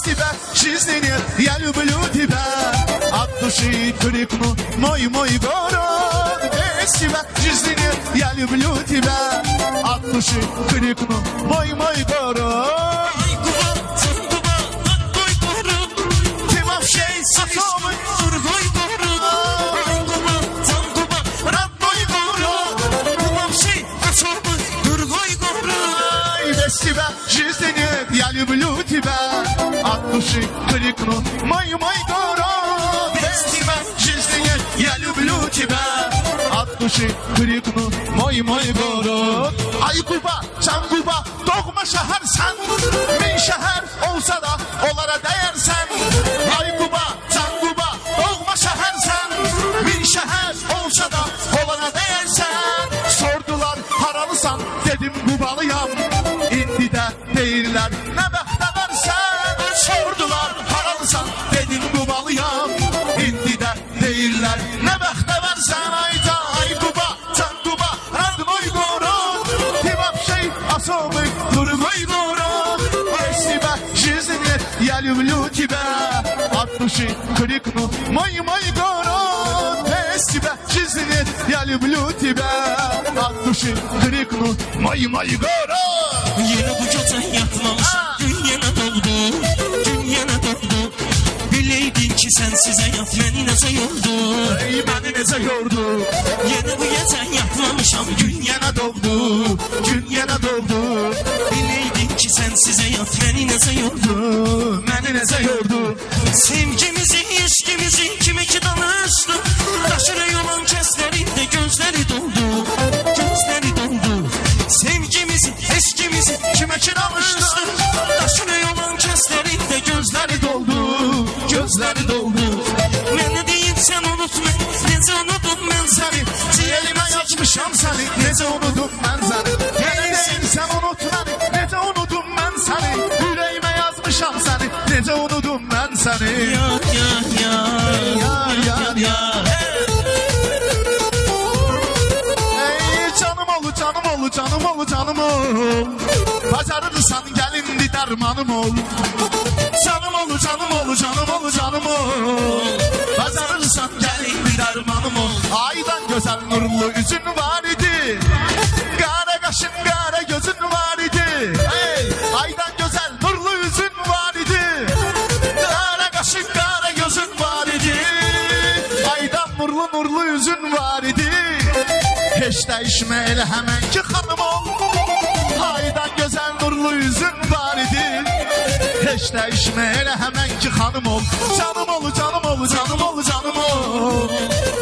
без тебя жизни нет, я люблю тебя. От души крикну, мой город. Без тебя жизни нет, я люблю тебя. От души крикну, мой город. Ты вообще особый, родной город. Ты вообще особый, другой город. Без тебя жизни нет, я люблю тебя. От души крикну, мой город. Без тебя жизни нет, я люблю тебя. От души крикну, мой город. Ay Kuba, can Kuba, doğma şehir sen. Min şehir olsa da onlara değersen. Ay Kuba, can Kuba, doğma şehir sen. Min şehir olsa da onlara değersen. Sordular haralısan, dedim Kubalıyam. İndi de değiller ne bəxtə versən. Sordular haralısan, dedim Kubalıyam. İndi de değiller ne bəxtə versən. Ay Kuba, can Kuba, родной город. Ты вообще особый, другой город. Без тебя жизни нет, я люблю тебя. От души крикну, мой город. Без тебя жизни нет, я люблю тебя. От duşu kriknu may город. Yine bu gece yatmamış dünyana doldu, dünyana doldu. Bileydin ki sensiz hayat beni nece yordu, Beni nece yordu. Yine bu gece yatmamışam Dünyana doldu, dünyana doldu. Bileydin ki sensiz hayat beni nece yordu, Beni nece yordu. Sevgimizi, ilişkimizi kime ki danıştı. Taşırı olan keslerinde gözleri doldu, gözleri doldu. Sevgimizi, eşkimizi Kime ki danıştı. Taşırı olan keslerinde gözleri doldu, Gözleri doldu. Beni deyip sen unutma, nece unuttum ben seni. Ciğerime yazmışam seni, nece unuttum ben seni. Beni değil sen unut beni, nece unuttum ben seni. Yüreğime yazmışam seni, nece unuttum ben seni. Ya. Ey canım ol, canım ol. Bacarırsan gelindi dermanım ol. Canım ol. Bacarırsan gelindi dermanım ol. Aydan güzel nurlu yüzün var idi. Kara kaşın, kara gözün var idi. Hey, aydan güzel nurlu yüzün var idi. Kara kaşın, kara gözün var idi. Aydan nurlu yüzün var idi. Hiç değişme elə hemen ki hanım ol. Aydan güzel nurlu yüzün var idi. Hiç değişme elə hemen ki hanım ol. Canım ol.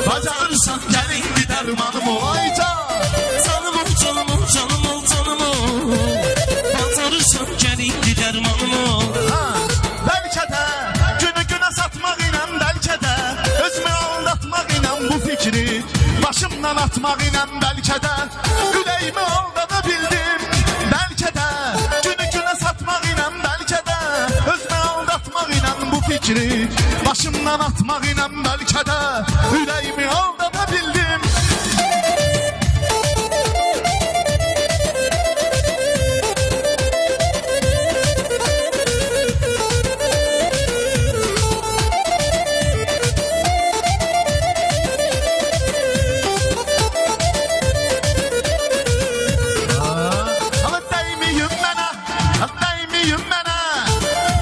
Bacarırsan gel indi dermanım ol. Aycan. Canım ol. Bacarırsan gel indi dermanım ol. Belki de günü satmak inan, belki de özümü aldatmak inan bu fikri başımdan atmak inan, belki de yüreğimi aldatabildim. Belki de günü satmak inan, belki de özümü aldatmak inan bu fikri başımdan atmak inan, belki de yüreğimi aldatabildim.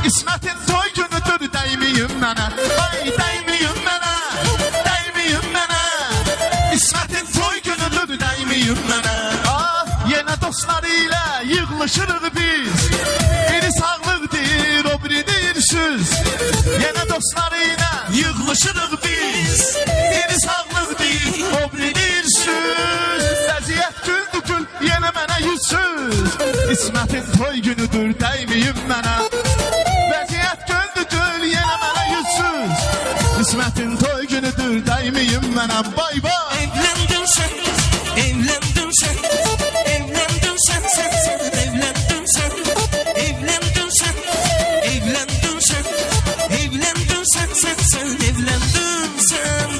İsmet'in toy günüdür değmeyim mənə. Ay değmeyim mənə. İsmet'in toy günüdür değmeyim mənə. Yine dostlarıyla yığılışırıq biz. Biri sağlıqdır, o biri dirsiz. Yine dostlarıyla yığılışırıq biz. Biri sağlıqdır, o biri dirsiz. Vəziyyət güldü, yenə mənə yüzsüz. İsmet'in toy günüdür değmeyim mənə. Vəziyyət güldü, yenə mənə yüzsüz. İsmet'in toy günüdür değmeyim mənə. Bay bay. Evlendin sen, evlendin sen. Evlendin sen, evlendin sen. Evlendin sen, evlendin sen. Evlendin sen, evlendin sen.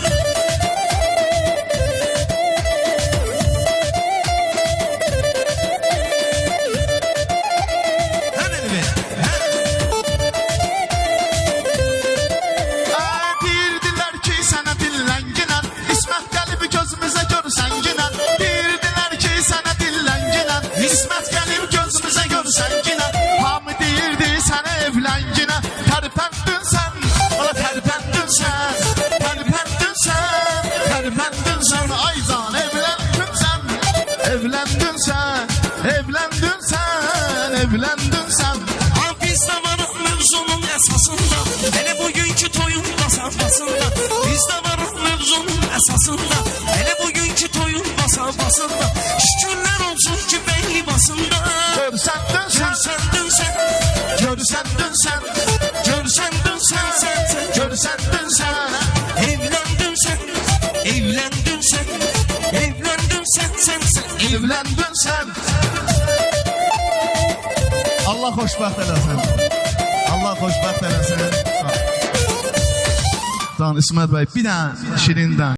havasında. Hele bugünkü toyun basında. Bizde var mevzunun esasında. Hele bugünkü toyun basında. Şükürler olsun ki belli basında. Görsen dönsen, Görsen dönsen, görsen dönsen, sen. görsen dönsen. Evlendin sen. Evlendin sen. Evlendin sen. Allah xoşbəxt eləsin. Allah xoşbəxt eləsin. Sağ ol İsmət bəy, bir dənə şirindən.